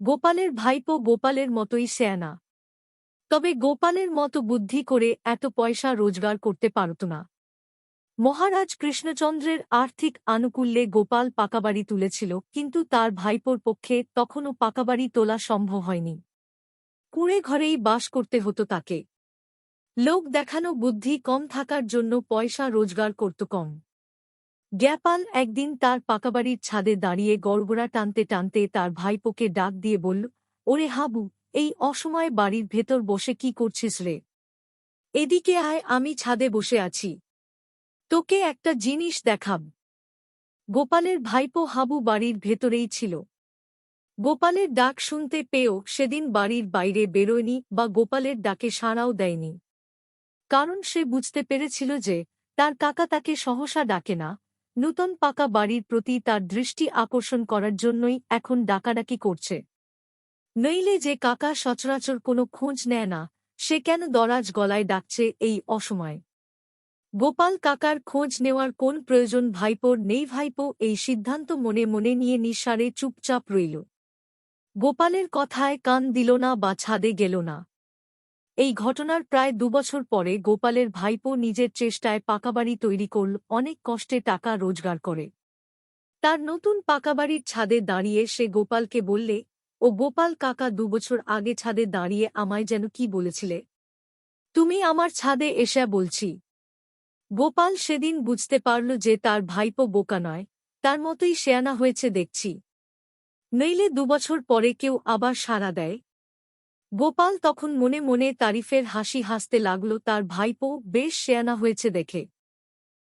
গোপালের ভাইপো গোপালের মতোই শেয়ানা। তবে গোপালের মতো বুদ্ধি করে এত পয়সা রোজগার করতে পারত না। মহারাজ কৃষ্ণচন্দ্রের আর্থিক আনুকূল্যে গোপাল পাকাবাড়ি তুলেছিল, কিন্তু তার ভাইপোর পক্ষে তখনও পাকাবাড়ি তোলা সম্ভব হয়নি। কুঁড়ে ঘরেই বাস করতে হতো তাকে। লোক দেখানো বুদ্ধি কম থাকার জন্য পয়সা রোজগার করত কম। গোপাল একদিন তার পাকাবাড়ির ছাদে দাঁড়িয়ে গড়গড়া টানতে টানতে তার ভাইপোকে ডাক দিয়ে বলল, ওরে হাবু, এই অসময়ে বাড়ির ভেতর বসে কি করছিস রে? এদিকে আয়, আমি ছাদে বসে আছি, তোকে একটা জিনিস দেখাব। গোপালের ভাইপো হাবু বাড়ির ভেতরেই ছিল। গোপালের ডাক শুনতে পেয়েও সেদিন বাড়ির বাইরে বেরোয়নি বা গোপালের ডাকে সাড়াও দেয়নি। কারণ সে বুঝতে পেরেছিল যে তার কাকা তাকে সহসা ডাকে না, নূতন পাকা বাড়ির প্রতি তার দৃষ্টি আকর্ষণ করার জন্যই এখন ডাকাডাকি করছে। নইলে যে কাকা সচরাচর কোনো খোঁজ নেয় না, সে কেন দরাজ গলায় ডাকছে এই অসময়ে? গোপাল কাকার খোঁজ নেওয়ার কোন প্রয়োজন ভাইপোর নেই। ভাইপো এই সিদ্ধান্ত মনে মনে নিয়ে নিঃসাড়ে চুপচাপ রইল। গোপালের কথায় কান দিল না বা ছাদে গেল না। এই ঘটনার প্রায় 2 বছর পরে গোপালের ভাইপো নিজের চেষ্টায় পাকাবাড়ি তৈরি করল, অনেক কষ্টে টাকা রোজগার করে। তার নতুন পাকাবাড়ির ছাদে দাঁড়িয়ে সে গোপালকে বললে, ও গোপাল কাকা, 2 বছর আগে ছাদে দাঁড়িয়ে আমায় যেন কি বলেছিলে? তুমি আমার ছাদে এসে বলছি। গোপাল সেদিন বুঝতে পারল যে তার ভাইপো বোকা নয়, তার মতোই শেয়ানা হয়েছে দেখছি। নইলে 2 বছর পরে কেউ আবার সাড়া দেয়। গোপাল তখন মনে মনে তারিফের হাসি হাসতে লাগল, তার ভাইপো বেশ শেয়ানা হয়েছে দেখে।